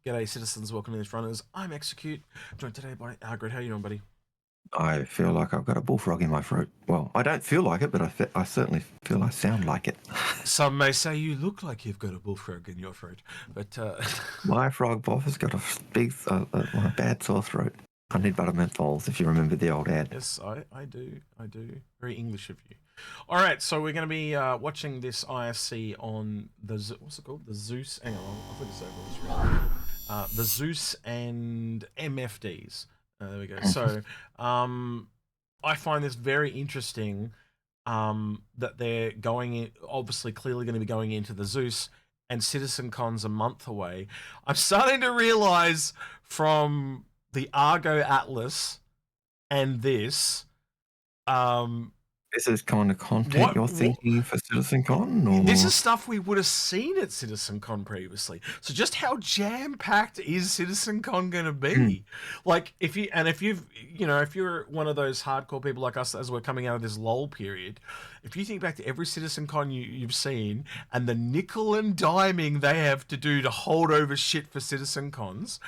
G'day, citizens. Welcome to Inforunners. I'm Execute, joined today by Algared. How you doing, buddy? I feel like I've got a bullfrog in my throat. Well, I don't feel like it, but I certainly feel I sound like it. Some may say you look like you've got a bullfrog in your throat, but My frog boff has got a bad sore throat. I need better Mfd'S, if you remember the old ad. yes, I do. Very English of you. All right, so we're going to be watching this ISC on the what's it called? The Zeus. Hang on, I think it's over this. The Zeus and Mfd'S. There we go. So, I find this very interesting. That they're going in, obviously clearly going to be going into the Zeus, and CitizenCon's a month away. I'm starting to realize from the Argo Atlas and this, This is kind of content you're thinking for CitizenCon? Or? This is stuff we would have seen at CitizenCon previously. So just how jam-packed is CitizenCon going to be? Like, if you're one of those hardcore people like us as we're coming out of this lull period, if you think back to every CitizenCon you've seen and the nickel and diming they have to do to hold over shit for CitizenCons,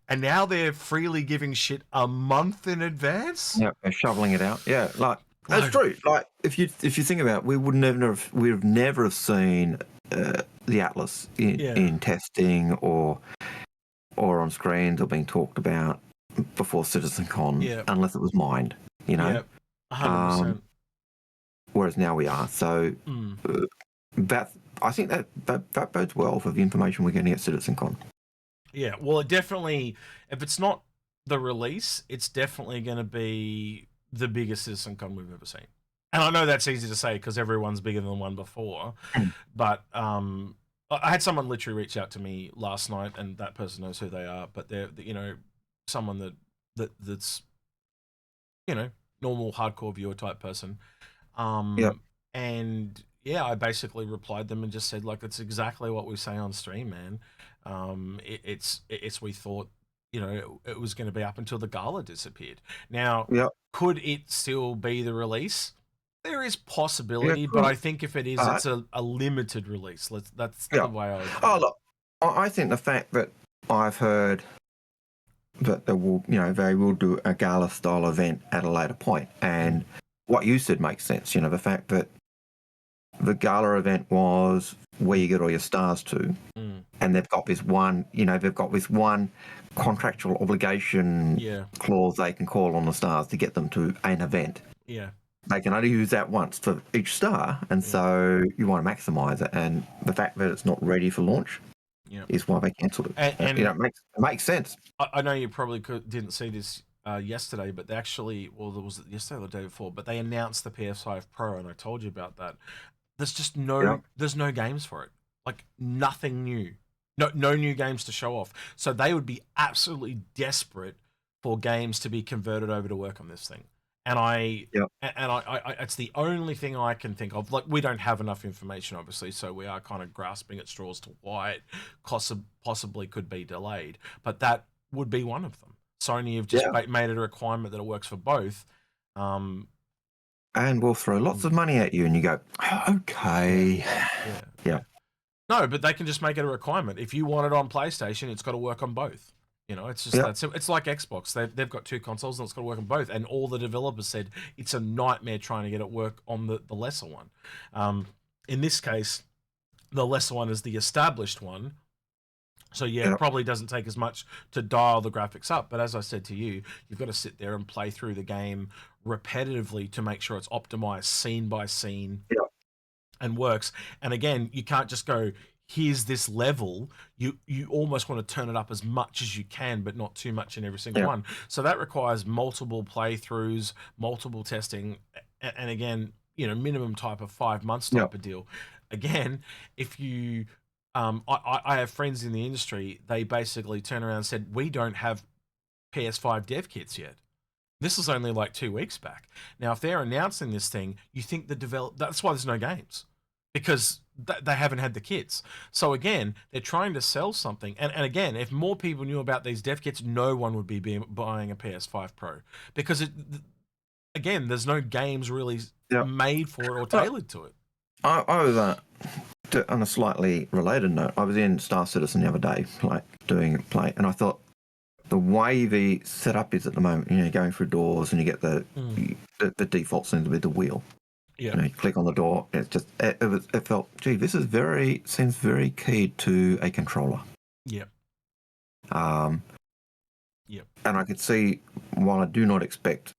and now they're freely giving shit a month in advance? Yeah, they're shoveling it out. Yeah, like... That's true. Like if you think about it, we would never have seen the Atlas in testing or on screens or being talked about before CitizenCon, unless it was mined. You know, 100%. Whereas now we are. So I think that bodes well for the information we're getting at CitizenCon. Yeah, well, it definitely. If it's not the release, it's definitely going to be the biggest CitizenCon we've ever seen. And I know that's easy to say because everyone's bigger than the one before, but I had someone literally reach out to me last night, and that person knows who they are, but they're someone that's normal hardcore viewer type person. And yeah, I basically replied them and just said, like, it's exactly what we say on stream, man. It's we thought it was going to be up until the gala disappeared. Now, could it still be the release? There is possibility, but I think if it is, it's a limited release. That's the way I would think. Oh, look, I think the fact that I've heard that they will do a gala style event at a later point, and what you said makes sense. The fact that the gala event was where you get all your stars to, and they've got this one, contractual obligation clause they can call on the stars to get them to an event. Yeah. They can only use that once for each star, and so you want to maximize it. And the fact that it's not ready for launch is why they cancelled it. And it makes sense. I know you probably didn't see this yesterday, but they actually, there was yesterday or the day before, but they announced the PS5 Pro, and I told you about that. There's just there's no games for it. Like, nothing new. No new games to show off. So they would be absolutely desperate for games to be converted over to work on this thing. And I it's the only thing I can think of. Like, we don't have enough information, obviously, so we are kind of grasping at straws to why it possibly could be delayed. But that would be one of them. Sony have just made it a requirement that it works for both. And we'll throw lots of money at you, and you go, okay. Yeah. No, but they can just make it a requirement. If you want it on PlayStation, it's got to work on both. It's just it's like Xbox. They've got two consoles, and it's got to work on both. And all the developers said it's a nightmare trying to get it work on the lesser one. In this case, the lesser one is the established one. So it probably doesn't take as much to dial the graphics up. But as I said to you, you've got to sit there and play through the game repetitively to make sure it's optimized scene by scene and works. And again, you can't just go, here's this level. You almost want to turn it up as much as you can, but not too much in every single one. So that requires multiple playthroughs, multiple testing, and again, minimum type of 5 months type of deal. Again, if you I have friends in the industry, they basically turn around and said, we don't have PS5 dev kits yet. This was only like 2 weeks back. Now, if they're announcing this thing, you think that's why there's no games, because they haven't had the kits. So again, they're trying to sell something. And again, if more people knew about these dev kits, no one would be buying a PS5 Pro, because again, there's no games really made for it or tailored to it. I was on a slightly related note, I was in Star Citizen the other day, like doing play, and I thought the way the setup is at the moment, you know, going through doors and you get the default seems to be the wheel. Yeah. You know, you click on the door. It's just it felt, gee, this is seems very keyed to a controller. Yeah. Yep. And I could see, while I do not expect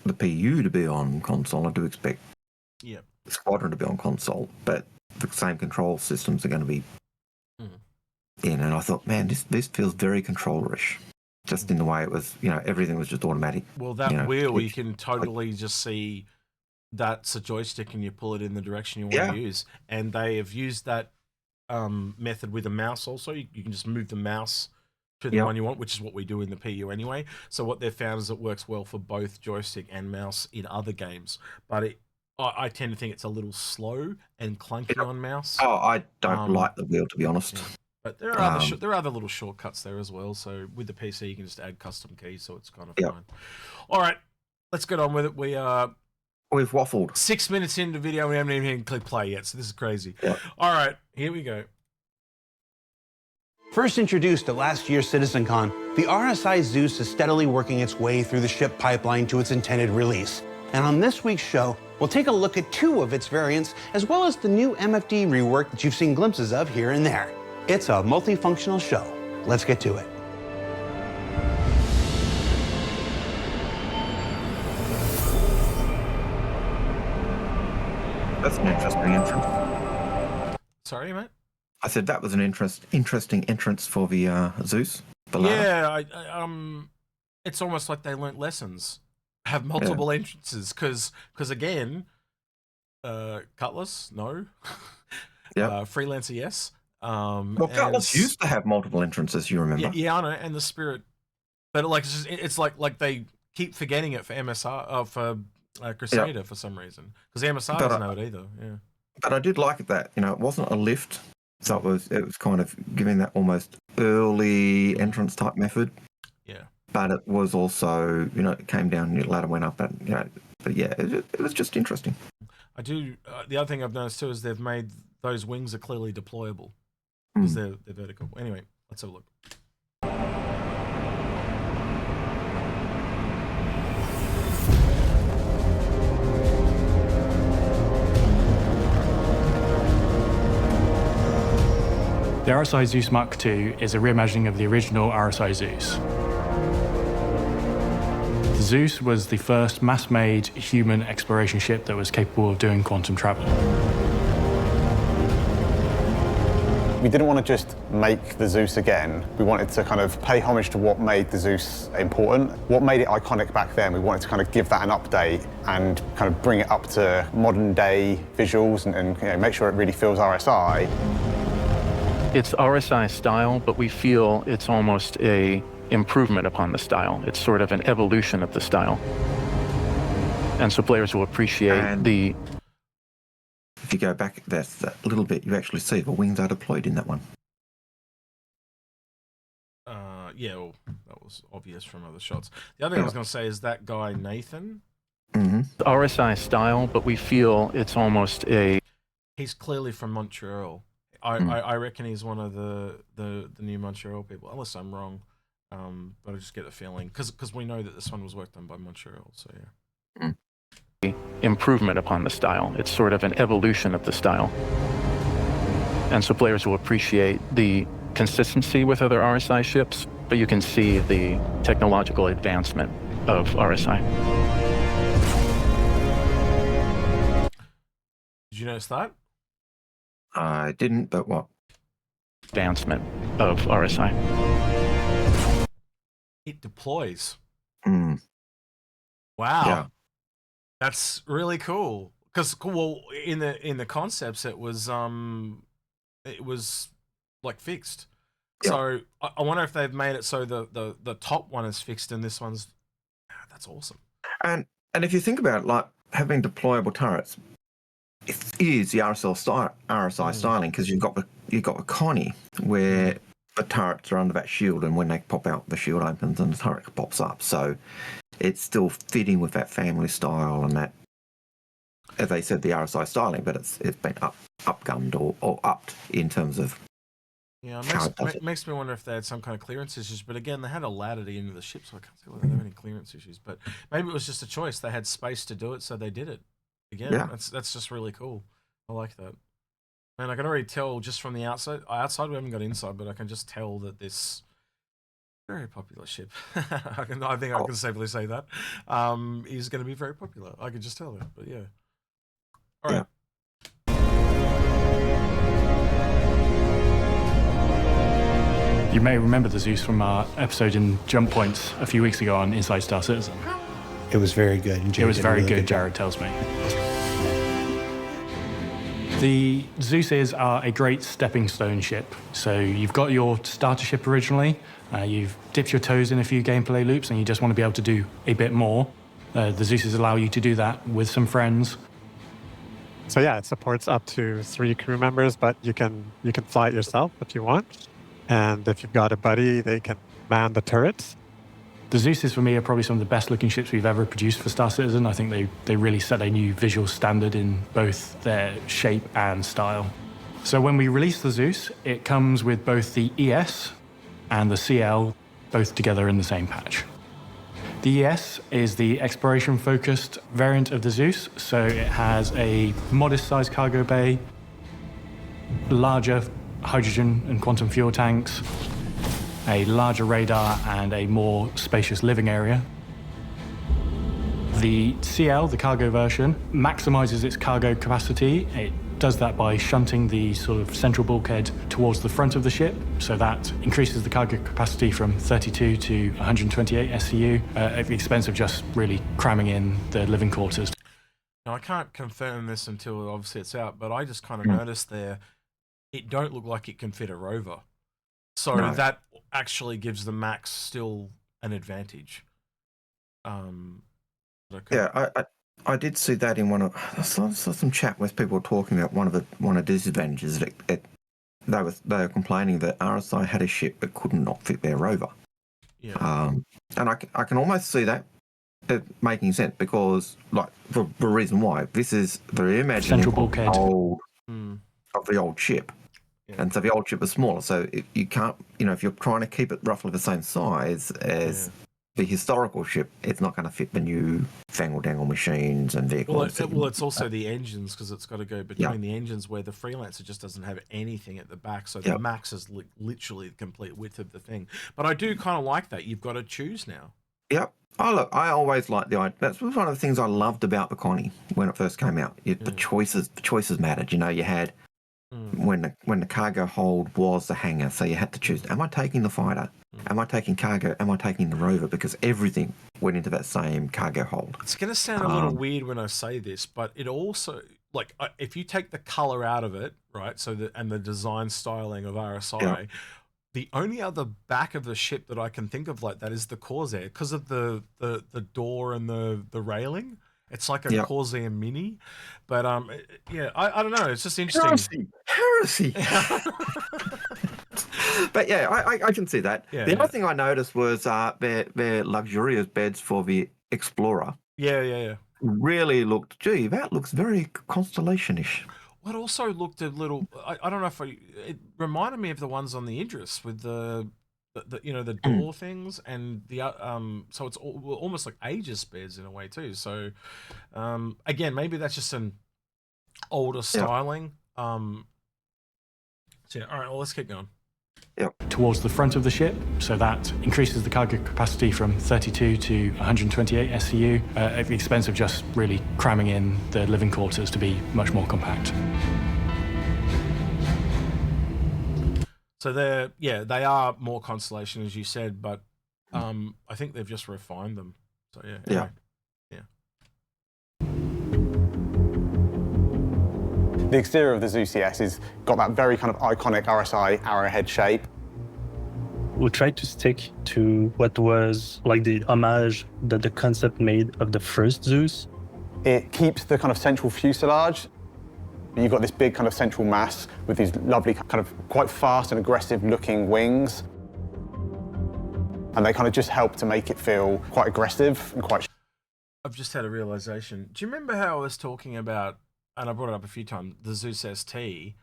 the PU to be on console, I do expect the Squadron to be on console, but the same control systems are going to be in. And I thought, man, this feels very controllerish, just in the way it was, you know, everything was just automatic. Well, that wheel, you can totally just see that's a joystick and you pull it in the direction you want to use. And they have used that method with a mouse also. You can just move the mouse to the one you want, which is what we do in the PU anyway. So what they've found is it works well for both joystick and mouse in other games. But I tend to think it's a little slow and clunky on mouse. Oh, I don't like the wheel, to be honest. Yeah. But there are other little shortcuts there as well. So with the PC, you can just add custom keys, so it's kind of fine. All right, let's get on with it. We've waffled. 6 minutes into the video, we haven't even clicked play yet, so this is crazy. Yep. All right, here we go. First introduced at last year's CitizenCon, the RSI Zeus is steadily working its way through the ship pipeline to its intended release. And on this week's show, we'll take a look at 2 of its variants, as well as the new MFD rework that you've seen glimpses of here and there. It's a multifunctional show. Let's get to it. That's an interesting entrance. Sorry, mate? I said that was an interesting entrance for the Zeus. The ladder. Yeah, it's almost like they learnt lessons. Have multiple entrances, because again, Cutlass, no. Freelancer, yes. Well, Cutlass used to have multiple entrances, you remember? Yeah, I know, and the Spirit. But like, it's like they keep forgetting it for MSR, for Crusader for some reason. Because the MSR doesn't have it either, yeah. But I did like it that, you know, it wasn't a lift. So it was kind of giving that almost early entrance type method. Yeah. But it was also, you know, it came down, the ladder went up, and, you know, but yeah, it was just interesting. I do. The other thing I've noticed too is they've made those wings are clearly deployable because they're vertical. Anyway, let's have a look. The RSI Zeus Mark II is a reimagining of the original RSI Zeus. The Zeus was the first mass-made human exploration ship that was capable of doing quantum travel. We didn't want to just make the Zeus again. We wanted to kind of pay homage to what made the Zeus important, what made it iconic back then. We wanted to kind of give that an update and kind of bring it up to modern day visuals and you know, make sure it really feels RSI. It's RSI style, but we feel it's almost a improvement upon the style. It's sort of an evolution of the style. And so players will appreciate If you go back that little bit, you actually see the wings are deployed in that one. Yeah, well, that was obvious from other shots. The other thing I was going to say is that guy, Nathan. RSI style, but we feel it's almost a... He's clearly from Montreal. I reckon he's one of the new Montreal people, unless I'm wrong. But I just get the feeling, because we know that this one was worked on by Montreal, so yeah. Improvement upon the style. It's sort of an evolution of the style. And so players will appreciate the consistency with other RSI ships, but you can see the technological advancement of RSI. Did you notice that? I didn't, but what? Advancement of RSI. It deploys. Wow. Yeah. That's really cool. Because, well, in the concepts, it was like fixed. Yeah. So I wonder if they've made it so the top one is fixed and this one's. That's awesome. And if you think about it, like having deployable turrets, it is the RSI styling, because you've got the Connie where the turrets are under that shield, and when they pop out, the shield opens and the turret pops up. So it's still fitting with that family style and that, as they said, the RSI styling, but it's been upgunned or upped in terms of Yeah, how it does it. makes me wonder if they had some kind of clearance issues. But again, they had a ladder to the end of the ship, so I can't see whether they have any clearance issues. But maybe it was just a choice. They had space to do it, so they did it. Again, Yeah. that's just really cool. I like that. And I can already tell just from the outside. Outside, we haven't got inside, but I can just tell that this very popular ship. I think I can safely say that is going to be very popular. I can just tell that. But yeah. All right. Yeah. You may remember the Zeus from our episode in Jump Points a few weeks ago on Inside Star Citizen. It was very good. And It Jared was did a very really good, Jared tells me. The Zeuses are a great stepping stone ship. So you've got your starter ship originally, you've dipped your toes in a few gameplay loops, and you just want to be able to do a bit more. The Zeuses allow you to do that with some friends. So yeah, it supports up to 3 crew members, but you can fly it yourself if you want. And if you've got a buddy, they can man the turrets. The Zeuses, for me, are probably some of the best-looking ships we've ever produced for Star Citizen. I think they really set a new visual standard in both their shape and style. So when we release the Zeus, it comes with both the ES and the CL, both together in the same patch. The ES is the exploration-focused variant of the Zeus, so it has a modest-sized cargo bay, larger hydrogen and quantum fuel tanks, a larger radar, and a more spacious living area. The CL, the cargo version, maximizes its cargo capacity. It does that by shunting the sort of central bulkhead towards the front of the ship, so that increases the cargo capacity from 32 to 128 SCU at the expense of just really cramming in the living quarters. Now, I can't confirm this until obviously it's out, but I just kind of noticed there, it don't look like it can fit a rover. So No. that actually gives the Max still an advantage. Yeah, I did see that in I saw some chat where people were talking about one of the disadvantages that they were complaining that RSI had a ship that could not fit their rover. Yeah. And I can almost see that making sense because, like, the reason why this is the reimagining Central bulkhead. of the old ship. Yeah. And so the old ship is smaller, so you can't, if you're trying to keep it roughly the same size as the historical ship, it's not going to fit the new fangle-dangle machines and vehicles. Well, it's also the engines, because it's got to go between the engines, where the Freelancer just doesn't have anything at the back, so the Max is literally the complete width of the thing. But I do kind of like that. You've got to choose now. Yep. Oh, look, I always liked the idea. That's one of the things I loved about the Connie when it first came out. The choices mattered. You had when the cargo hold was the hangar, so you had to choose: am I taking the fighter? Am I taking cargo? Am I taking the rover? Because everything went into that same cargo hold. It's going to sound a little weird when I say this, but it also, like, if you take the color out of it, right? So and the design styling of RSI, the only other back of the ship that I can think of like that is the Corsair, because of the door and the railing. It's like a Corsair Mini, but I don't know. It's just interesting. Heresy. But yeah, I can see that. The other thing I noticed was their luxurious beds for the Explorer. Yeah. Really looked. Gee, that looks very Constellation-ish. What also looked a little. I don't know if it reminded me of the ones on the Idris with the door things and the so it's almost like Aegis beds in a way too. So again, maybe that's just an older styling. So yeah, all right, well, let's keep going. Towards the front of the ship, so that increases the cargo capacity from 32 to 128 SCU at the expense of just really cramming in the living quarters to be much more compact. So they are more Constellation, as you said, but I think they've just refined them. So yeah. The exterior of the Zeus ES has got that very kind of iconic RSI arrowhead shape. We tried to stick to what was like the homage that the concept made of the first Zeus. It keeps the kind of central fuselage. You've got this big kind of central mass with these lovely kind of quite fast and aggressive looking wings. And they kind of just help to make it feel quite aggressive and quite... I've just had a realization. Do you remember how I was talking about, and I brought it up a few times, the Zeus ST?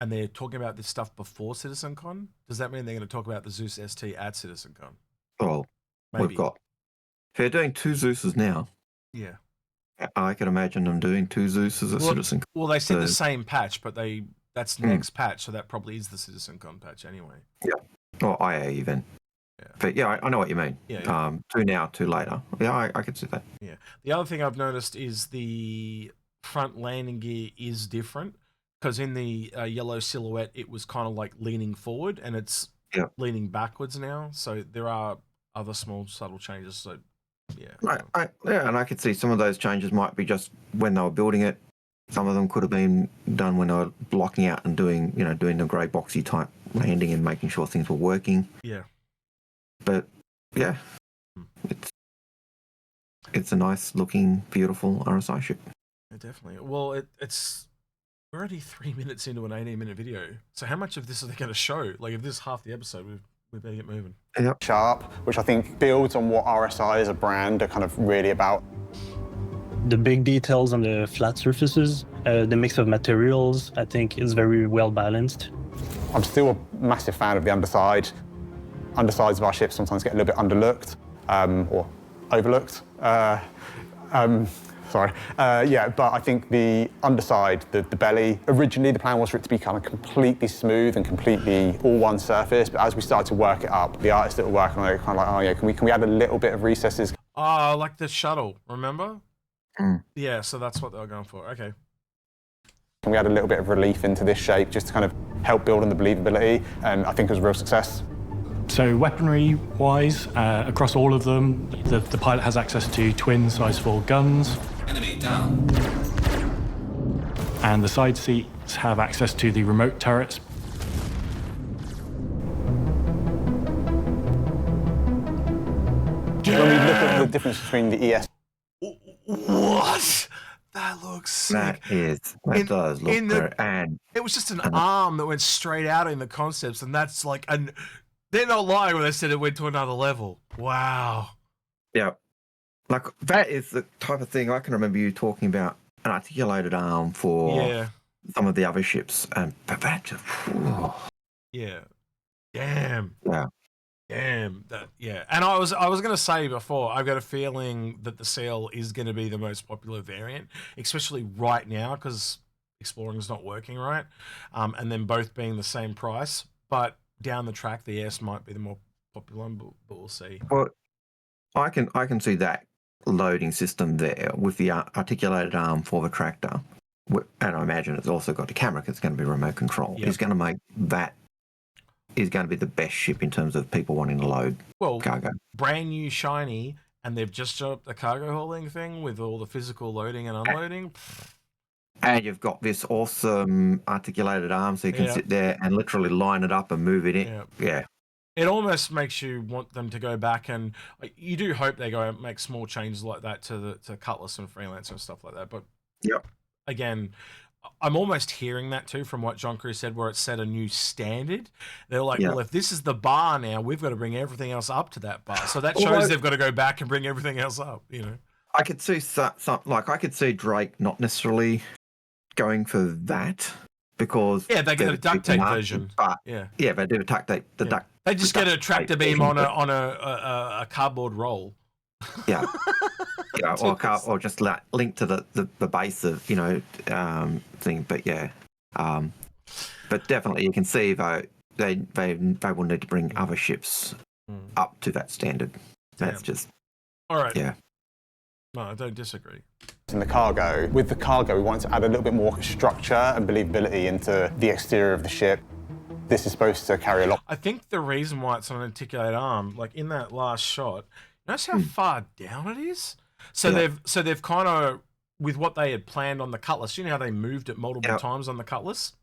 and they're talking about this stuff before CitizenCon, does that mean they're going to talk about the Zeus ST at CitizenCon? Well, Maybe. we've got. If they're doing 2 Zeuses now, Yeah. I can imagine them doing 2 Zeuses at CitizenCon. Well, they said the So- same patch, but that's next patch, so that probably is the CitizenCon patch anyway. Yeah. Or IA even. Yeah. But yeah, I know what you mean. Yeah. 2 now, 2 later. Yeah, I can see that. Yeah. The other thing I've noticed is the front landing gear is different, because in the yellow silhouette, it was kind of like leaning forward, and it's leaning backwards now. So there are other small, subtle changes. So, yeah. And I could see some of those changes might be just when they were building it. Some of them could have been done when they were blocking out and doing the grey boxy type landing and making sure things were working. Yeah. But yeah, it's a nice looking, beautiful RSI ship. Yeah, definitely. Well, we're already 3 minutes into an 18-minute video. So how much of this are they going to show? Like, if this is half the episode, we better get moving. Yep. Sharp, which I think builds on what RSI as a brand are kind of really about. The big details on the flat surfaces, the mix of materials, I think is very well balanced. I'm still a massive fan of the underside. Undersides of our ships sometimes get a little bit underlooked or overlooked. Sorry. But I think the underside, the belly, originally the plan was for it to be kind of completely smooth and completely all one surface. But as we started to work it up, the artists that were working on it kind of like, oh yeah, can we add a little bit of recesses? Oh, like the shuttle, remember? Mm. Yeah, so that's what they were going for. Okay. Can we add a little bit of relief into this shape just to kind of help build on the believability? And I think it was a real success. So weaponry-wise, across all of them, the pilot has access to twin size 4 guns. Enemy down. And the side seats have access to the remote turrets. When we look at the difference between the ES... What? That looks sick. That does look great. And it was just an arm that went straight out in the concepts, and that's like they're not lying when they said it went to another level. Wow. Yeah. Like, that is the type of thing I can remember you talking about an articulated arm for some of the other ships. But that just... Yeah. Damn. Yeah. Damn. And I was going to say before, I've got a feeling that the Seal is going to be the most popular variant, especially right now, because Exploring is not working right. And then both being the same price. But down the track, the S might be the more popular one, but we'll see. Well, I can see that loading system there with the articulated arm for the tractor, and I imagine it's also got a camera because it's going to be remote control. Yep. It's going to make that is going to be the best ship in terms of people wanting to load cargo. Brand new shiny, and they've just up the cargo hauling thing with all the physical loading and unloading. And you've got this awesome articulated arm, so you can sit there and literally line it up and move it in. Yeah. It almost makes you want them to go back, and you do hope they go and make small changes like that to Cutlass and Freelancer and stuff like that. But again, I'm almost hearing that too from what John Crew said, where it set a new standard. They're like, well, if this is the bar now, we've got to bring everything else up to that bar. So that shows they've got to go back and bring everything else up. You know, I could see I could see Drake not necessarily going for that, because they get a duct tape version. But they do a duct tape. They just get a tractor beam on a cardboard roll. Yeah. or just link to the base of thing. But but definitely you can see though they will need to bring other ships up to that standard. That's just all right. Yeah. No, I don't disagree. In the cargo, with the cargo, we wanted to add a little bit more structure and believability into the exterior of the ship. This is supposed to carry a lot. I think the reason why it's on an articulated arm, like in that last shot, notice how far down it is. So they've kind of, with what they had planned on the Cutlass, you know how they moved it multiple times on the Cutlass?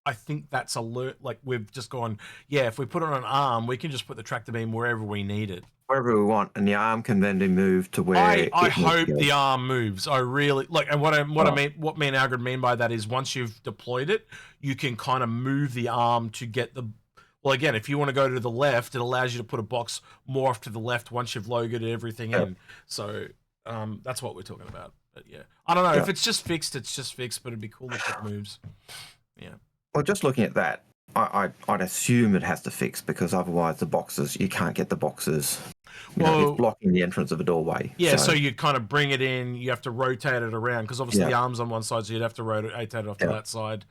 I think that's like we've just gone, if we put it on an arm, we can just put the tractor beam wherever we need it. Wherever we want, and the arm can then be moved to where I hope the arm moves. I really and what me and Algared mean by that is once you've deployed it, you can kind of move the arm to get the. Well, again, if you want to go to the left, it allows you to put a box more off to the left once you've loaded everything in. So that's what we're talking about. But I don't know if it's just fixed. It's just fixed, but it'd be cool if it moves. Yeah. Well, just looking at that, I'd assume it has to fix, because otherwise the boxes, you can't get the boxes. It's blocking the entrance of a doorway. Yeah, so you kind of bring it in, you have to rotate it around, because obviously the arm's on one side, so you'd have to rotate it off to that side,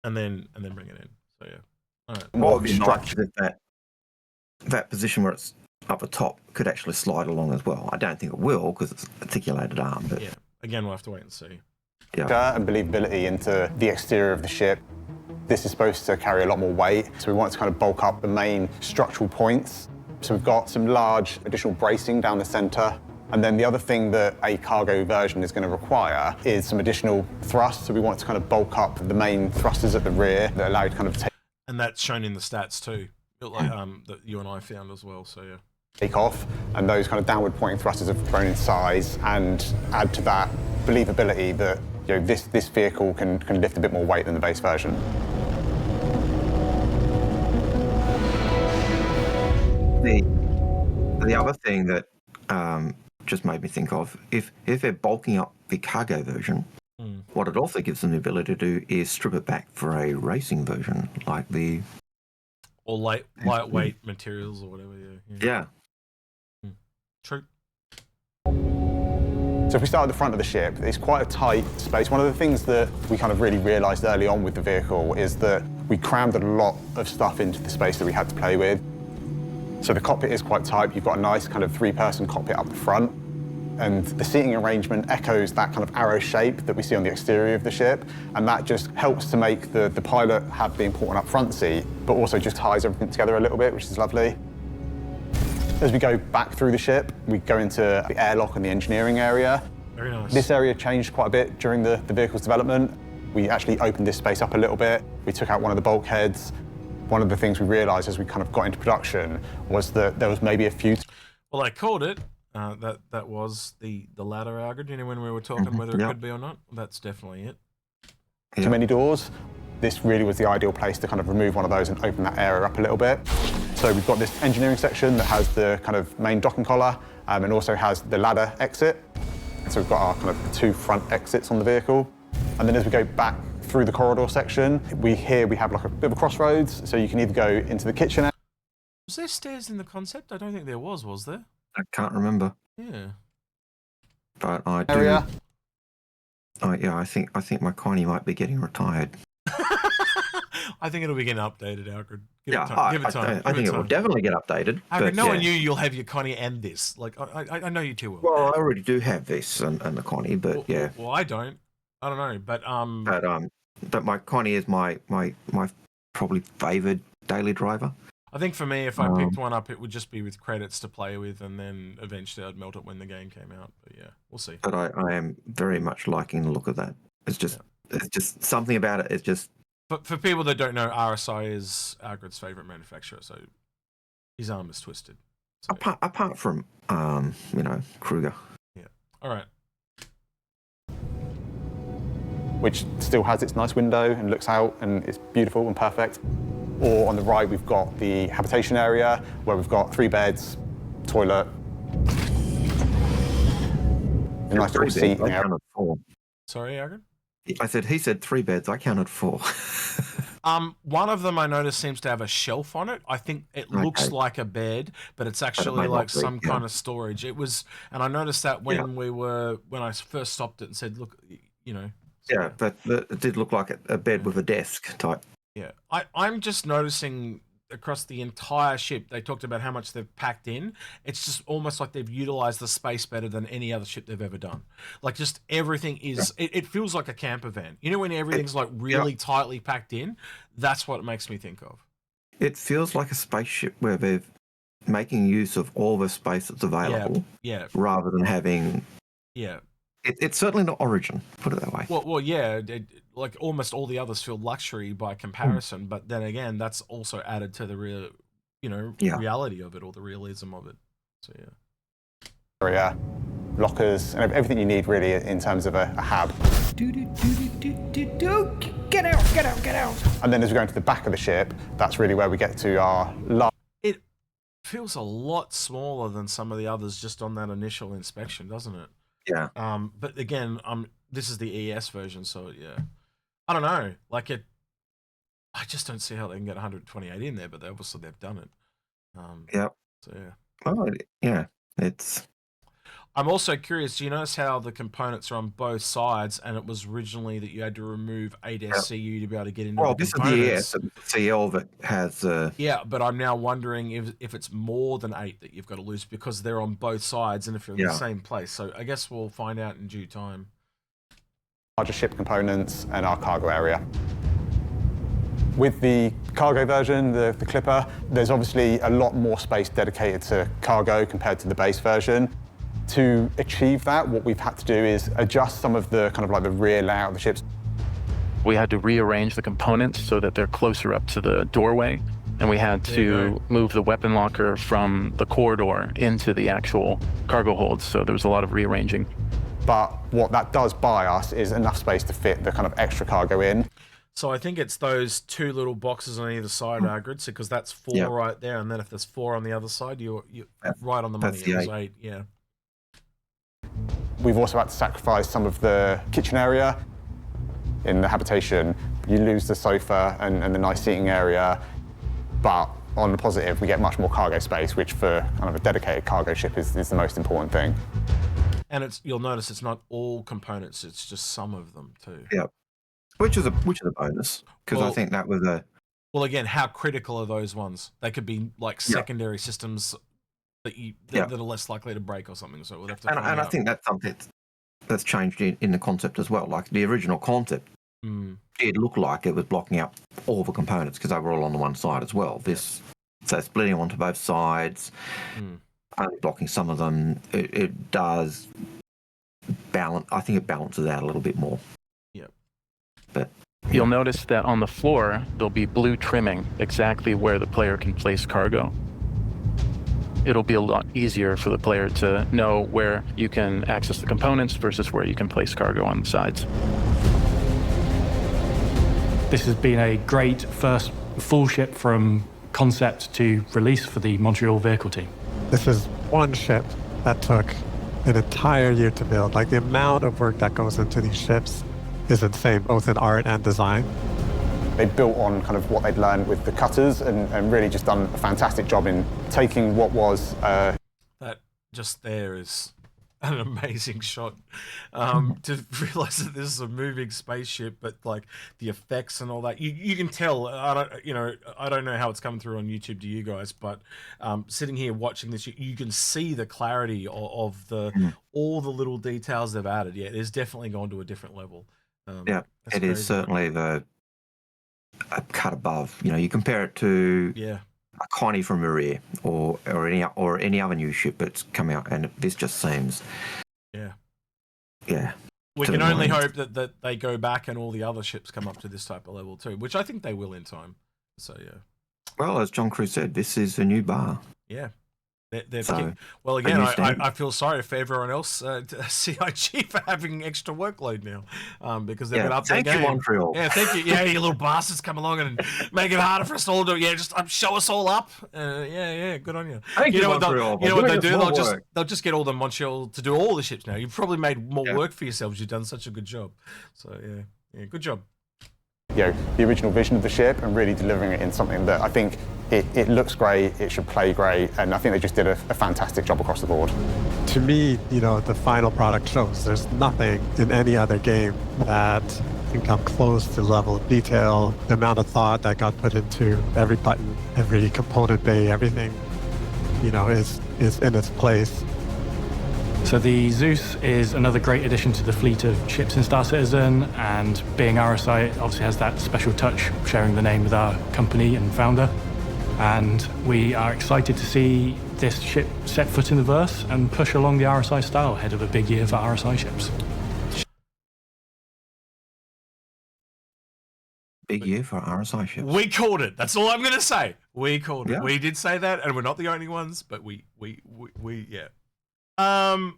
and then bring it in. So yeah. All right. What would be nice is if that position where it's up the top could actually slide along as well. I don't think it will, because it's articulated arm. But yeah, again, we'll have to wait and see. Yeah. And believability into the exterior of the ship. This is supposed to carry a lot more weight, so we want to kind of bulk up the main structural points. So we've got some large additional bracing down the center. And then the other thing that a cargo version is going to require is some additional thrust. So we want to kind of bulk up the main thrusters at the rear that allow you to kind of take. And that's shown in the stats too, like that you and I found as well. So yeah. Take off, and those kind of downward pointing thrusters have grown in size and add to that believability that this vehicle can lift a bit more weight than the base version. The other thing that just made me think of, if they're bulking up the cargo version, what it also gives them the ability to do is strip it back for a racing version, like the... Or lightweight materials or whatever, Yeah. True. So if we start at the front of the ship, it's quite a tight space. One of the things that we kind of really realised early on with the vehicle is that we crammed a lot of stuff into the space that we had to play with. So the cockpit is quite tight. You've got a nice kind of three-person cockpit up the front, and the seating arrangement echoes that kind of arrow shape that we see on the exterior of the ship, and that just helps to make the pilot have the important up front seat, but also just ties everything together a little bit, which is lovely. As we go back through the ship, we go into the airlock and the engineering area. Very nice. This area changed quite a bit during the vehicle's development. We actually opened this space up a little bit. We took out one of the bulkheads. One of the things we realised as we kind of got into production was that there was maybe a few... Well, I called it. That was the ladder, Algared, when we were talking whether it could be or not. That's definitely it. Too many doors. This really was the ideal place to kind of remove one of those and open that area up a little bit. So we've got this engineering section that has the kind of main docking collar and also has the ladder exit. So we've got our kind of two front exits on the vehicle. And then as we go back through the corridor section, we have like a bit of a crossroads, so you can either go into the kitchen. Was there stairs in the concept? I don't think there was there? I can't remember. Yeah. But I do. Area. Yeah, I think my Connie might be getting retired. I think it'll be getting updated, Algared. Give it time. I think it will definitely get updated. Algared, knowing you'll have your Connie and this. Like, I know you too well. Well, I already do have this and the Connie, but yeah. Well, I don't. I don't know, but But my Connie is my probably favoured daily driver. I think for me, if I picked one up, it would just be with credits to play with, and then eventually I'd melt it when the game came out. But yeah, we'll see. But I am very much liking the look of that. It's just something about it. It's just... For people that don't know, RSI is Algared's favourite manufacturer, so his arm is twisted. So. Apart from, Kruger. Yeah. All right. Which still has its nice window and looks out and it's beautiful and perfect. Or on the right, we've got the habitation area where we've got 3 beds, toilet, a nice little seating area. Sorry, Algared? I said, he said 3 beds, I counted 4. One of them I noticed seems to have a shelf on it. I think it looks like a bed, but it's actually like some kind of storage. It was, and I noticed that when I first stopped it and said, look, Yeah, but it did look like a bed with a desk type. Yeah, I'm just noticing across the entire ship, they talked about how much they've packed in. It's just almost like they've utilized the space better than any other ship they've ever done. Like just everything is, it feels like a camper van. When everything's like really tightly packed in, that's what it makes me think of. It feels like a spaceship where they're making use of all the space that's available. Yeah. Rather than having... Yeah. It's certainly not Origin, put it that way. Well, yeah, like almost all the others feel luxury by comparison, but then again, that's also added to the real, reality of it or the realism of it. So Area, lockers, and everything you need really in terms of a hab. Get out! And then as we go into the back of the ship, that's really where we get to our large. It feels a lot smaller than some of the others just on that initial inspection, doesn't it? Yeah. But again, this is the ES version, so yeah. I don't know. Like I just don't see how they can get 128 in there, but obviously they've done it. Yep. So yeah. Oh, yeah. It's. I'm also curious, do you notice how the components are on both sides, and it was originally that you had to remove 8SCU to be able to get into Well, the this components? is the ES CL that has. Yeah, but I'm now wondering if it's more than 8 that you've got to lose because they're on both sides and if you're in the same place. So I guess we'll find out in due time. Larger ship components and our cargo area. With the cargo version, the Clipper, there's obviously a lot more space dedicated to cargo compared to the base version. To achieve that, what we've had to do is adjust some of the kind of like the rear layout of the ships. We had to rearrange the components so that they're closer up to the doorway, and we had to move the weapon locker from the corridor into the actual cargo holds, so there was a lot of rearranging. But what that does buy us is enough space to fit the kind of extra cargo in. So I think it's those 2 little boxes on either side, Algared, because that's 4 right there, and then if there's 4 on the other side, you're right on the money. It was 8, yeah. We've also had to sacrifice some of the kitchen area. In the habitation, you lose the sofa and the nice seating area, but on the positive, we get much more cargo space, which for kind of a dedicated cargo ship is the most important thing. And you'll notice it's not all components; it's just some of them too. Yep. Which is a bonus because I think that was a. Well, again, how critical are those ones? They could be like secondary systems that are less likely to break or something. So we'll have to. And I think that's something that's changed in the concept as well. Like the original concept did look like it was blocking up all the components because they were all on the one side as well. So splitting onto both sides, only blocking some of them, it does balance. I think it balances out a little bit more. Yep. But you'll notice that on the floor there'll be blue trimming exactly where the player can place cargo. It'll be a lot easier for the player to know where you can access the components versus where you can place cargo on the sides. This has been a great first full ship from concept to release for the Montreal vehicle team. This is one ship that took an entire year to build. Like the amount of work that goes into these ships is insane, both in art and design. They built on kind of what they'd learned with the cutters and really just done a fantastic job in taking what was... That just there is an amazing shot. To realize that this is a moving spaceship, but like the effects and all that, you can tell. I don't know how it's coming through on YouTube to you guys, but sitting here watching this, you can see the clarity of all the little details they've added. Yeah, it's definitely gone to a different level. It crazy. Is certainly a cut above. You compare it to a Connie from Maria or any other new ship that's come out, and this just seems we can only hope that they go back and all the other ships come up to this type of level too, which I think they will in time. So well, as John Crew said, this is a new bar. Well, again, I feel sorry for everyone else at CIG for having extra workload now, because they've been up their game. Thank you, Montreal. Yeah, thank you. Yeah, you little bastards come along and make it harder for us all to. Yeah, just show us all up. Good on you. Thank you, Montreal. You know what they do? They'll just get all the Montreal to do all the ships now. You've probably made more work for yourselves. You've done such a good job. So good job. The original vision of the ship and really delivering it in something that I think it looks great, it should play great, and I think they just did a fantastic job across the board. To me, the final product shows there's nothing in any other game that can come close to the level of detail, the amount of thought that got put into every button, every component bay, everything, is in its place. So the Zeus is another great addition to the fleet of ships in Star Citizen, and being RSI, it obviously has that special touch, sharing the name with our company and founder. And we are excited to see this ship set foot in the verse and push along the RSI style ahead of a big year for RSI ships. Big year for RSI ships. We called it. That's all I'm going to say. We called it. We did say that, and we're not the only ones, but we. Wow.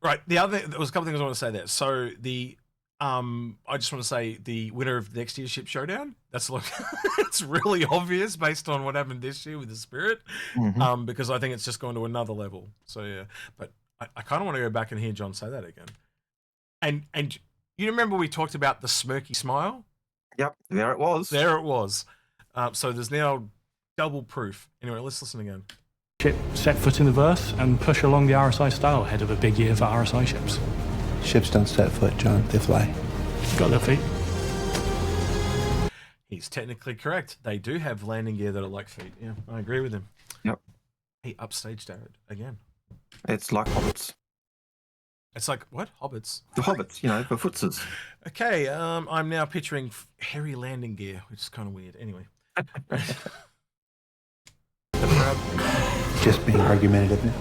Right. There was a couple things I want to say there. So I just want to say the winner of next year's Ship Showdown. It's really obvious based on what happened this year with the Spirit, because I think it's just gone to another level. So but I kind of want to go back and hear John say that again. And you remember we talked about the smirky smile? Yep, there it was. There it was. So there's now double proof. Anyway, let's listen again. Ship set foot in the verse and push along the RSI style ahead of a big year for RSI ships. Ships don't set foot, John. They fly. Got their feet. He's technically correct. They do have landing gear that are like feet. Yeah, I agree with him. Yep. He upstaged Jared again. It's like hobbits. It's like, what? Hobbits? The hobbits, you know, for footses. Okay, I'm now picturing hairy landing gear, which is kind of weird. Anyway. Just being argumentative.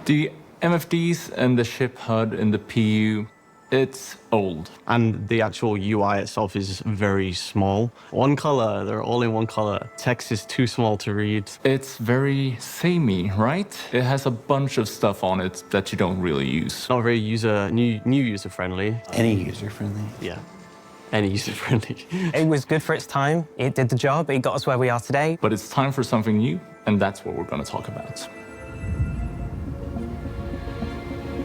The MFDs and the ship HUD and the PU, it's old. And the actual UI itself is very small. One color, they're all in one color. Text is too small to read. It's very samey, right? It has a bunch of stuff on it that you don't really use. Not very new user-friendly. Any user-friendly. Yeah, any user-friendly. It was good for its time. It did the job. It got us where we are today. But it's time for something new, and that's what we're going to talk about.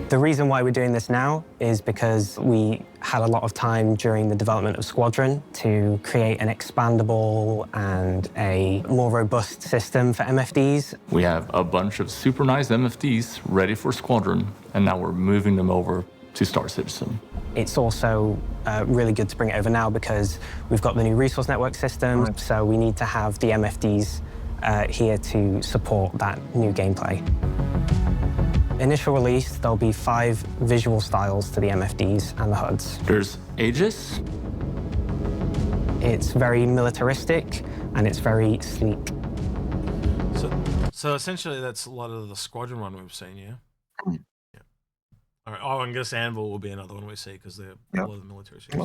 The reason why we're doing this now is because we had a lot of time during the development of Squadron to create an expandable and a more robust system for MFDs. We have a bunch of super nice MFDs ready for Squadron, and now we're moving them over to Star Citizen. It's also really good to bring it over now because we've got the new resource network system, so we need to have the MFDs here to support that new gameplay. Initial release, there'll be 5 visual styles to the MFDs and the HUDs. There's Aegis. It's very militaristic and it's very sleek. So essentially, that's a lot of the Squadron one we've seen, yeah? Yeah. All right. Oh, I guess Anvil will be another one we see because they're a lot of the military ships.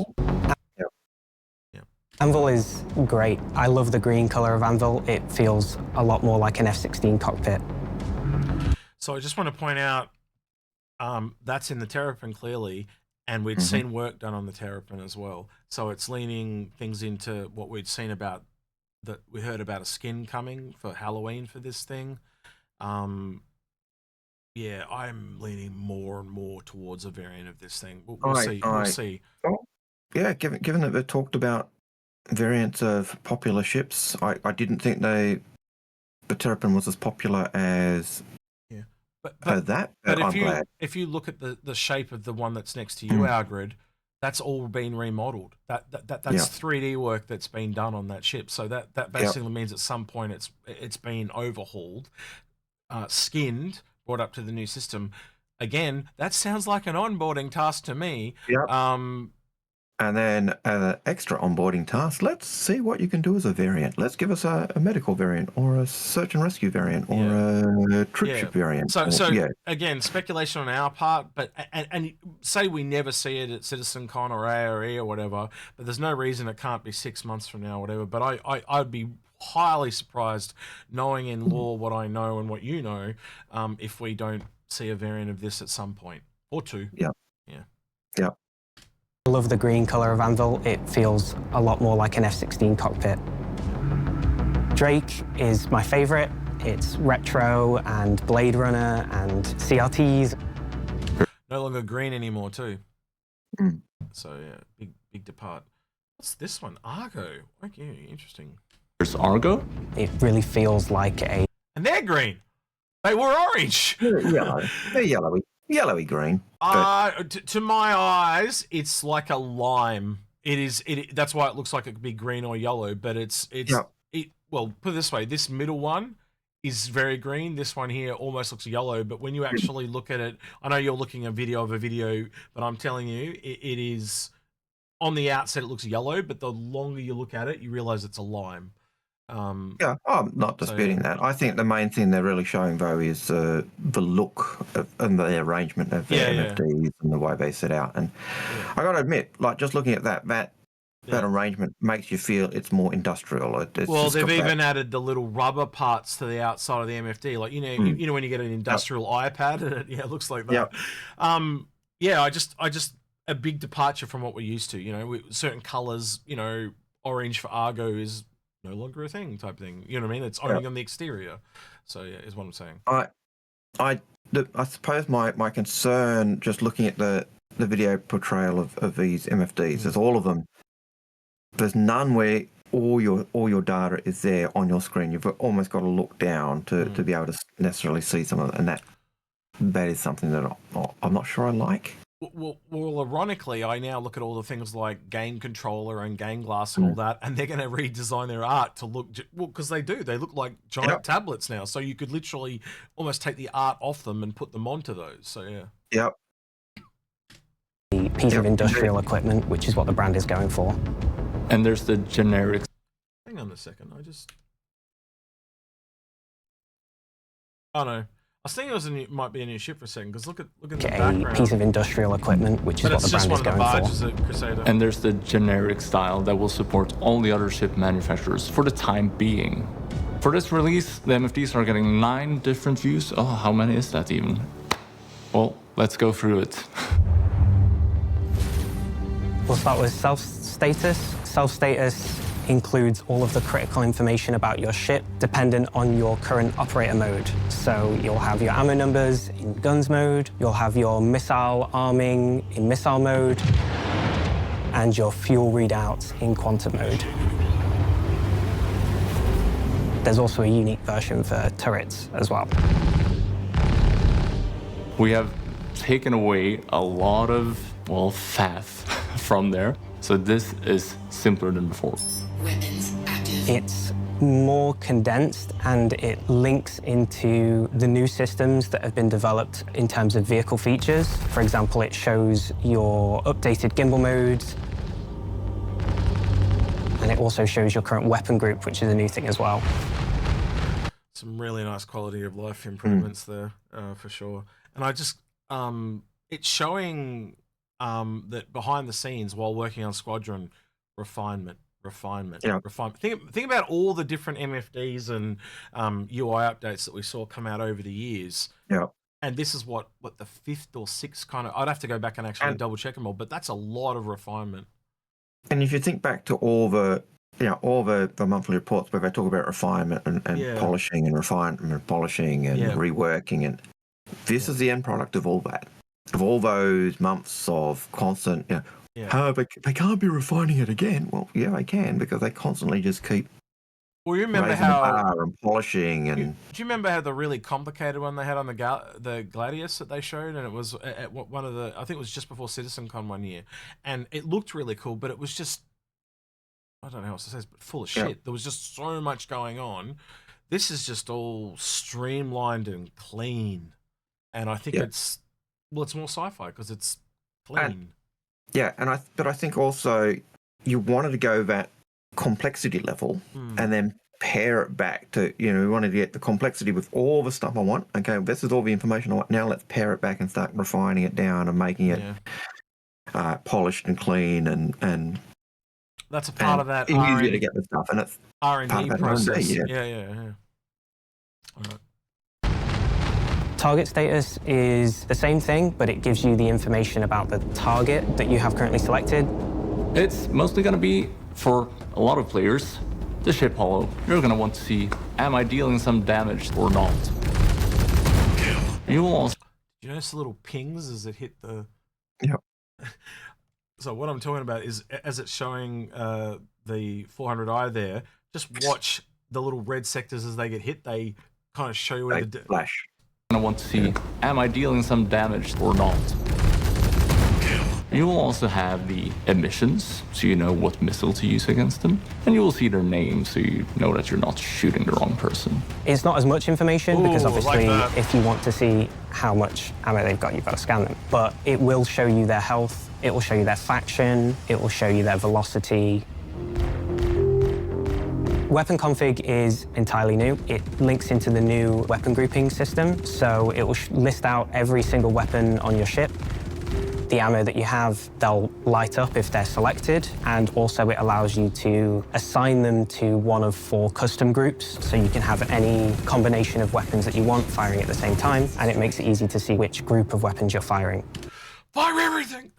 Yeah. Anvil is great. I love the green color of Anvil. It feels a lot more like an F-16 cockpit. So I just want to point out that's in the Terrapin clearly, and we'd seen work done on the Terrapin as well. So it's leaning things into what we'd seen about that. We heard about a skin coming for Halloween for this thing. Yeah, I'm leaning more and more towards a variant of this thing. We'll see. We'll see. Well, yeah, given that they talked about variants of popular ships, I didn't think the Terrapin was as popular as. But if you look at the shape of the one that's next to you, Algared, that's all been remodeled. That's 3D work that's been done on that ship. So that basically means at some point it's been overhauled, skinned, brought up to the new system. Again, that sounds like an onboarding task to me. And then an extra onboarding task. Let's see what you can do as a variant. Let's give us a medical variant or a search and rescue variant or a troop ship variant. So again, speculation on our part, but and say we never see it at CitizenCon or ARE or whatever, but there's no reason it can't be 6 months from now or whatever. But I'd be highly surprised, knowing in lore what I know and what you know, if we don't see a variant of this at some point or two. Yeah. I love the green color of Anvil. It feels a lot more like an F-16 cockpit. Drake is my favorite. It's retro and Blade Runner and CRTs. No longer green anymore too. So yeah, big depart. What's this one? Argo. Okay, interesting. There's Argo. It really feels like a. And they're green. They were orange. They're yellow. They're yellowy green. To my eyes, it's like a lime. It is. That's why it looks like it could be green or yellow. But well, put it this way: this middle one is very green. This one here almost looks yellow. But when you actually look at it, I know you're looking at a video, but I'm telling you, it is. On the outset, it looks yellow, but the longer you look at it, you realize it's a lime. I'm not disputing that. I think the main thing they're really showing, though, is the look and the arrangement of the NFTs and the way they set out. And I got to admit, like just looking at that arrangement makes you feel it's more industrial. They've even added the little rubber parts to the outside of the MFD, like you know when you get an industrial iPad and it looks like that. I just a big departure from what we're used to. Certain colors. Orange for Argo is no longer a thing type thing. You know what I mean? It's only on the exterior. So yeah, is what I'm saying. I suppose my concern, just looking at the video portrayal of these MFDs, is all of them. There's none where all your data is there on your screen. You've almost got to look down to be able to necessarily see some of it, and that is something that I'm not sure I like. Well, ironically, I now look at all the things like Game Controller and Game Glass and all that, and they're going to redesign their art to look, well, because they do. They look like giant tablets now, so you could literally almost take the art off them and put them onto those. So yeah. Yep. The piece of industrial equipment, which is what the brand is going for. And there's the generic. Hang on a second. Oh no. I was thinking it might be a new ship for a second, because look at the background. A piece of industrial equipment, which is what the brand is going for. And there's the generic style that will support all the other ship manufacturers for the time being. For this release, the MFDs are getting 9 different views. Oh, how many is that even? Well, let's go through it. We'll start with self-status. Self-status includes all of the critical information about your ship dependent on your current operator mode. So you'll have your ammo numbers in guns mode, you'll have your missile arming in missile mode, and your fuel readouts in quantum mode. There's also a unique version for turrets as well. We have taken away a lot of, well, faff from there. So this is simpler than before. It's more condensed, and it links into the new systems that have been developed in terms of vehicle features. For example, it shows your updated gimbal modes, and it also shows your current weapon group, which is a new thing as well. Some really nice quality of life improvements there, for sure. And I just, it's showing that behind the scenes while working on Squadron, refinement. Think about all the different MFDs and UI updates that we saw come out over the years. Yeah. And this is what the 5th or 6th kind of. I'd have to go back and actually double check them all, but that's a lot of refinement. And if you think back to all the monthly reports where they talk about refinement and polishing and refinement and polishing and reworking, and this is the end product of all that. Of all those months of constant, they can't be refining it again. Well, yeah, they can, because they constantly just keep. Well, you remember raising the bar and polishing and. Do you remember how the really complicated one they had on the Gladius that they showed, and it was at one of the, I think it was just before CitizenCon one year, and it looked really cool, but it was just, I don't know how else to say, but full of shit. There was just so much going on. This is just all streamlined and clean, and I think it's more sci-fi because it's clean. But I think also you wanted to go that complexity level and then pare it back to, we wanted to get the complexity with all the stuff I want. Okay, this is all the information I want. Now let's pare it back and start refining it down and making it polished and clean and that's a part of that easier to get the stuff, and it's R&D process. Yeah. All right. Target status is the same thing, but it gives you the information about the target that you have currently selected. It's mostly going to be, for a lot of players, the ship holo. You're going to want to see, am I dealing some damage or not? You will also... Do you notice the little pings as it hit the... Yep. So what I'm talking about is, as it's showing the 400i there, just watch the little red sectors as they get hit. They kind of show you where the... flash. I want to see, am I dealing some damage or not? You will also have the emissions, so you know what missile to use against them. And you will see their names, so you know that you're not shooting the wrong person. It's not as much information, because obviously if you want to see how much ammo they've got, you've got to scan them. But it will show you their health, it will show you their faction, it will show you their velocity. Weapon config is entirely new. It links into the new weapon grouping system, so it will list out every single weapon on your ship. The ammo that you have, they'll light up if they're selected, and also it allows you to assign them to one of 4 custom groups, so you can have any combination of weapons that you want firing at the same time, and it makes it easy to see which group of weapons you're firing. Fire everything!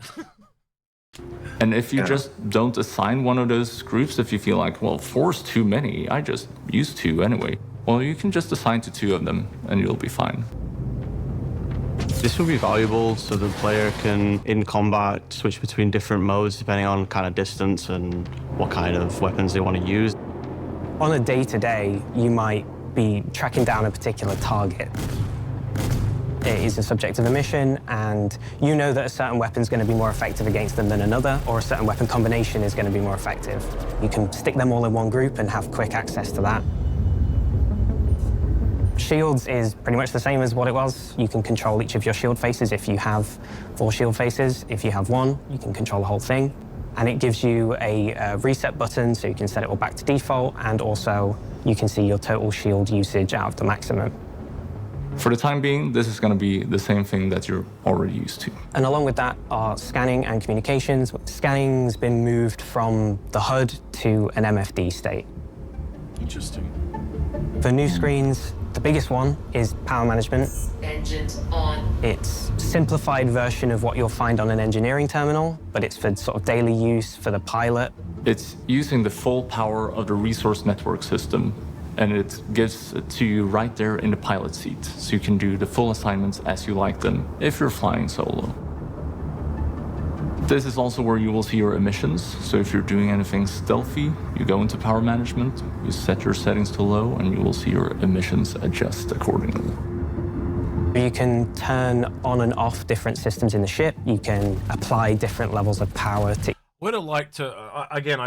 And if you just don't assign one of those groups, if you feel like, well, 4's too many, I just use 2 anyway, well, you can just assign to 2 of them and you'll be fine. This will be valuable so the player can, in combat, switch between different modes depending on kind of distance and what kind of weapons they want to use. On a day-to-day, you might be tracking down a particular target. It is a subject of a mission, and you know that a certain weapon is going to be more effective against them than another, or a certain weapon combination is going to be more effective. You can stick them all in one group and have quick access to that. Shields is pretty much the same as what it was. You can control each of your shield faces if you have 4 shield faces. If you have 1, you can control the whole thing. And it gives you a reset button, so you can set it all back to default, and also you can see your total shield usage out of the maximum. For the time being, this is going to be the same thing that you're already used to. And along with that are scanning and communications. Scanning's been moved from the HUD to an MFD state. Interesting. For new screens, the biggest one is power management. Engines on. It's a simplified version of what you'll find on an engineering terminal, but it's for sort of daily use for the pilot. It's using the full power of the resource network system, and it gives it to you right there in the pilot seat, so you can do the full assignments as you like them if you're flying solo. This is also where you will see your emissions, so if you're doing anything stealthy, you go into power management, you set your settings to low, and you will see your emissions adjust accordingly. You can turn on and off different systems in the ship. You can apply different levels of power to... Would have liked to, again,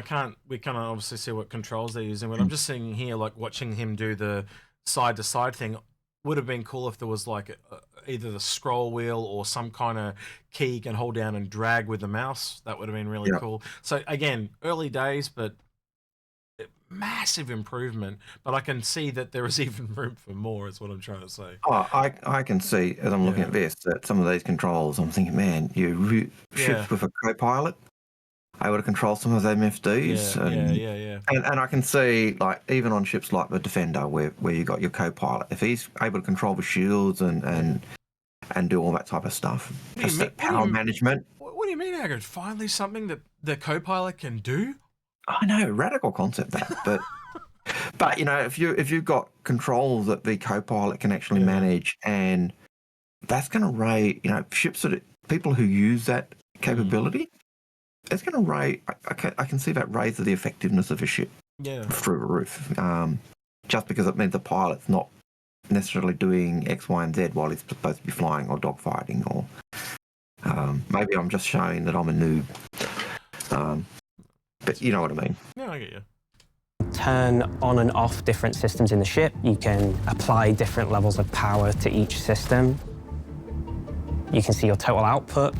we can't obviously see what controls they're using, but I'm just seeing here, like watching him do the side-to-side thing. Would have been cool if there was like either the scroll wheel or some kind of key you can hold down and drag with the mouse. That would have been really cool. So again, early days, but massive improvement. But I can see that there is even room for more, is what I'm trying to say. Oh, I can see, as I'm looking at this, that some of these controls, I'm thinking, man, ships with a co-pilot able to control some of them Mfd'S. And I can see, like, even on ships like the Defender, where you got your co-pilot, if he's able to control the shields and do all that type of stuff, just that power management. What do you mean, Algared? Finally something that the co-pilot can do? I know, radical concept that, but you know, if you've got controls that the co-pilot can actually manage, and that's going to raise, you know, ships that people who use that capability. It's going to raise. I can see that raises the effectiveness of a ship through the roof. Just because it means the pilot's not necessarily doing X, Y, and Z while he's supposed to be flying or dogfighting, or maybe I'm just showing that I'm a noob. But you know what I mean. Yeah, I get you. Turn on and off different systems in the ship. You can apply different levels of power to each system. You can see your total output,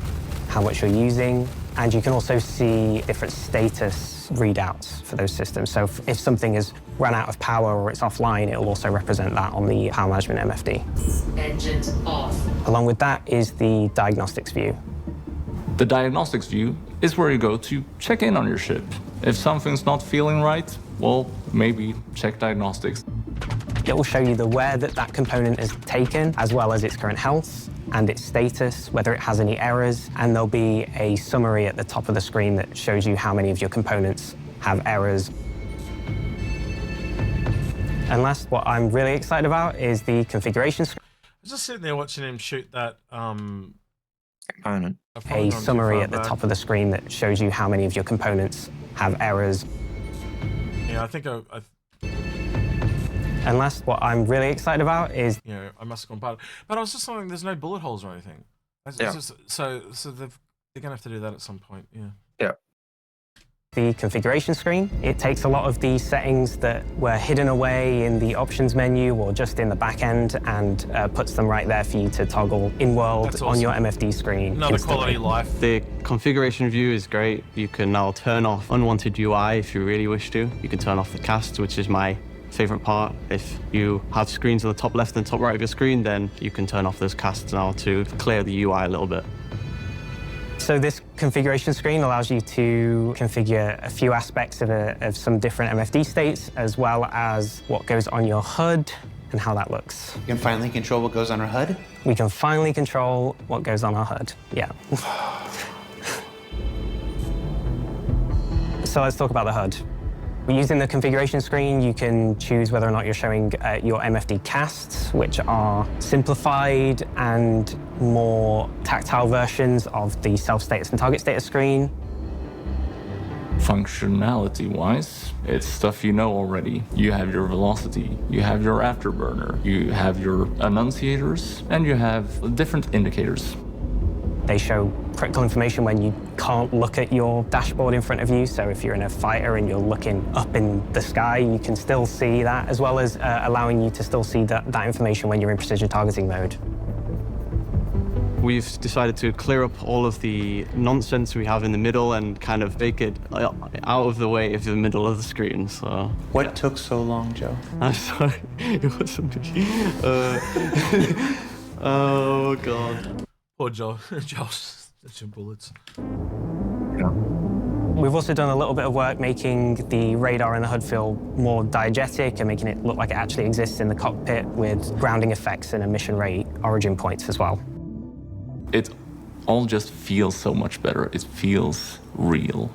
how much you're using. And you can also see different status readouts for those systems. So if something has run out of power or it's offline, it will also represent that on the power management MFD. Engines off. Along with that is the diagnostics view. The diagnostics view is where you go to check in on your ship. If something's not feeling right, well, maybe check diagnostics. It will show you the wear that component has taken, as well as its current health and its status, whether it has any errors, and there'll be a summary at the top of the screen that shows you how many of your components have errors. And last, what I'm really excited about is the configuration screen. I was just sitting there watching him shoot that component. A summary at the top of the screen that shows you how many of your components have errors. Yeah, I think And last, what I'm really excited about is... You know, I must have gone part. But I was just wondering, there's no bullet holes or anything. So they're going to have to do that at some point, Yeah. The configuration screen. It takes a lot of the settings that were hidden away in the options menu or just in the back end and puts them right there for you to toggle in-world on your MFD screen. Another instantly. quality of life. The configuration view is great. You can now turn off unwanted UI if you really wish to. You can turn off the cast, which is my favorite part. If you have screens on the top left and top right of your screen, then you can turn off those casts now to clear the UI a little bit. So this configuration screen allows you to configure a few aspects of some different MFD states, as well as what goes on your HUD and how that looks. You can finally control what goes on our HUD? We can finally control what goes on our HUD, yeah. So let's talk about the HUD. Using the configuration screen, you can choose whether or not you're showing your MFD casts, which are simplified and more tactile versions of the self-status and target status screen. Functionality-wise, it's stuff you know already. You have your velocity, you have your afterburner, you have your annunciators, and you have different indicators. They show critical information when you can't look at your dashboard in front of you. So if you're in a fighter and you're looking up in the sky, you can still see that, as well as allowing you to still see that information when you're in precision targeting mode. We've decided to clear up all of the nonsense we have in the middle and kind of make it out of the way of the middle of the screen. So what took so long, Joe? I'm sorry, it wasn't me. Oh God. Poor Josh, such bullets. We've also done a little bit of work making the radar and the HUD feel more diegetic and making it look like it actually exists in the cockpit with grounding effects and emission rate origin points as well. It all just feels so much better. It feels real.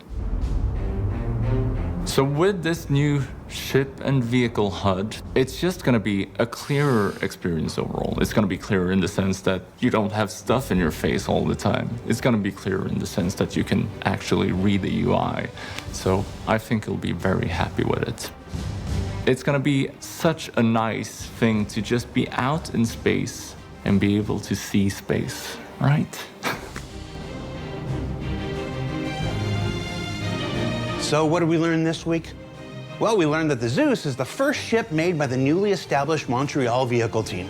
So with this new ship and vehicle HUD, it's just going to be a clearer experience overall. It's going to be clearer in the sense that you don't have stuff in your face all the time. It's going to be clearer in the sense that you can actually read the UI. So I think you'll be very happy with it. It's going to be such a nice thing to just be out in space and be able to see space, right? So what did we learn this week? Well, we learned that the Zeus is the first ship made by the newly established Montreal vehicle team.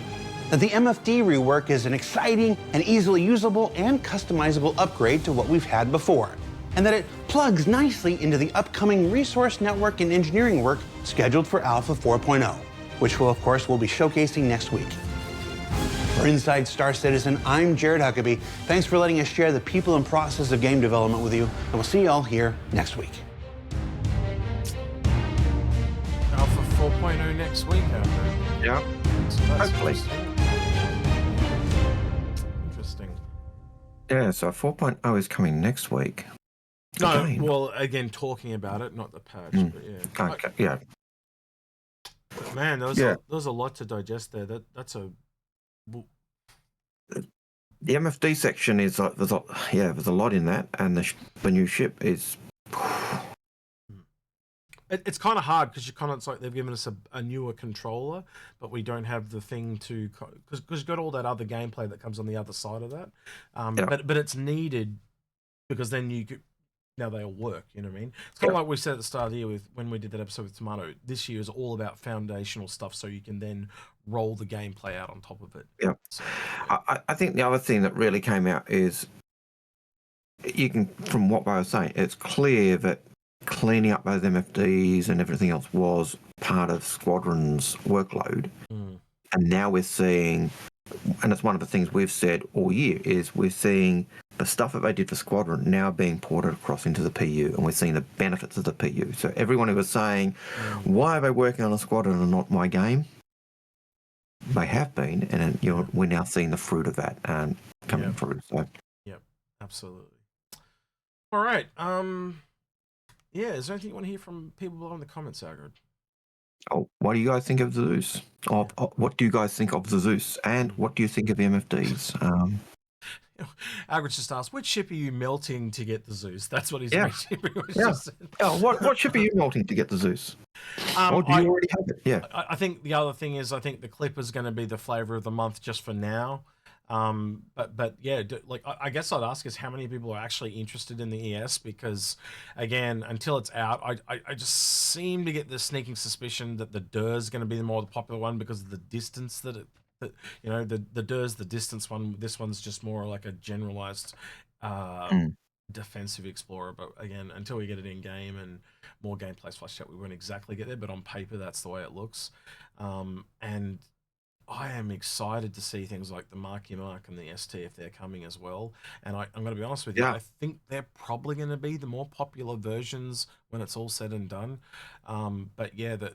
That the MFD rework is an exciting and easily usable and customizable upgrade to what we've had before. And that it plugs nicely into the upcoming resource network and engineering work scheduled for Alpha 4.0, which will, of course, we'll be showcasing next week. For Inside Star Citizen, I'm Jared Huckabee. Thanks for letting us share the people and process of game development with you, and we'll see you all here next week. Alpha 4.0 next week, yeah. So that's hopefully. Interesting. Yeah, so 4.0 is coming next week. No, Again. well, again, talking about it, not the patch, but yeah. Okay, yeah. Man, there was a lot to digest there. That's a... The MFD section is like, there's a lot in that, and the new ship is... It's kind of hard because it's like they've given us a newer controller, but we don't have the thing to, because you've got all that other gameplay that comes on the other side of that. But it's needed because then now they all work, you know what I mean? It's kind of like we said at the start of the year when we did that episode with Tomato. This year is all about foundational stuff so you can then roll the gameplay out on top of it. Yeah. So, I think the other thing that really came out is from what I was saying, it's clear that cleaning up those MFDs and everything else was part of Squadron's workload. And now we're seeing, and it's one of the things we've said all year, is we're seeing the stuff that they did for Squadron now being ported across into the PU, and we're seeing the benefits of the PU. So everyone who was saying, why are they working on a Squadron and not my game? They have been, and we're now seeing the fruit of that coming through. So, yep, absolutely. All right. Yeah, is there anything you want to hear from people below in the comments, Algared? Oh, what do you guys think of the Zeus? What do you guys think of the Zeus? And what do you think of the MFDs? Algared just asked, which ship are you melting to get the Zeus? That's what he's just said. Oh, what ship are you melting to get the Zeus? Or do you already have it? Yeah. I think the other thing is I think the Clipper is going to be the flavor of the month just for now. But yeah, like I guess I'd ask is how many people are actually interested in the ES, because again, until it's out, I just seem to get the sneaking suspicion that the DER is going to be the more popular one because of the distance the DER is the distance one. This one's just more like a generalized defensive explorer. But again, until we get it in game and more gameplay fleshed out, we won't exactly get there. But on paper, that's the way it looks. And I am excited to see things like the Marky Mark and the ST if they're coming as well. And I'm going to be honest with you, I think they're probably going to be the more popular versions when it's all said and done. But yeah, the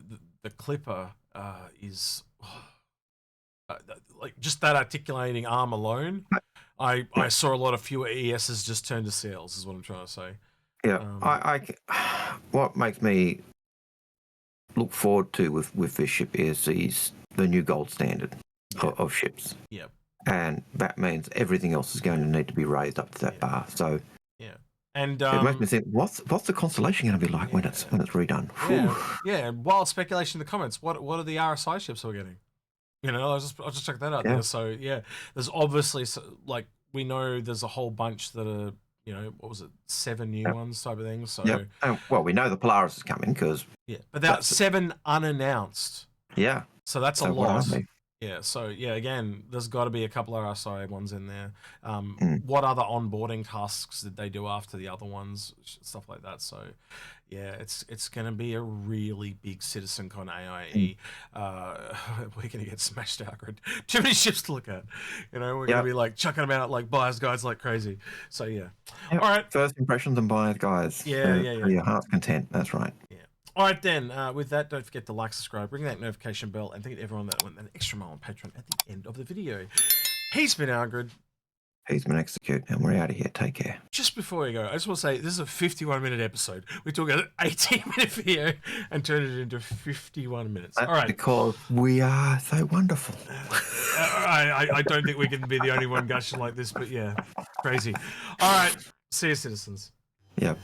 Clipper is like just that articulating arm alone. I saw a lot of fewer ESs just turn to sales, is what I'm trying to say. Yeah, what makes me look forward to with this ship is the new gold standard of ships. Yeah. And that means everything else is going to need to be raised up to that bar. So yeah. And it makes me think, what's the constellation going to be like when it's redone? Yeah. Wild speculation in the comments. What are the RSI ships we're getting? You know, I'll just check that out there. So yeah, there's obviously like we know there's a whole bunch that are, you know, what was it, 7 new ones type of thing. So well, we know the Polaris is coming because but that's 7 unannounced. Yeah. So that's a So what lot. are they? Yeah, so yeah, again, there's got to be a couple of RSI ones in there. What other onboarding tasks did they do after the other ones? Stuff like that. So yeah, it's going to be a really big CitizenCon AIE. We're going to get smashed out. Too many ships to look at. You know, we're going to be like chucking them out like buyer's guides like crazy. So yeah. All right. First impressions and buyer's guides. Yeah. For your heart's content. That's right. Yeah. All right, then. With that, don't forget to like, subscribe, ring that notification bell, and thank you to everyone that went an extra mile on Patreon at the end of the video. He's been Algared. He's been Execute, and we're out of here. Take care. Just before we go, I just want to say this is a 51-minute episode. We took an 18-minute video and turned it into 51 minutes. That's all right. Because we are so wonderful. I don't think we can be the only one gushing like this, but yeah, crazy. All right. See you, citizens. Yep.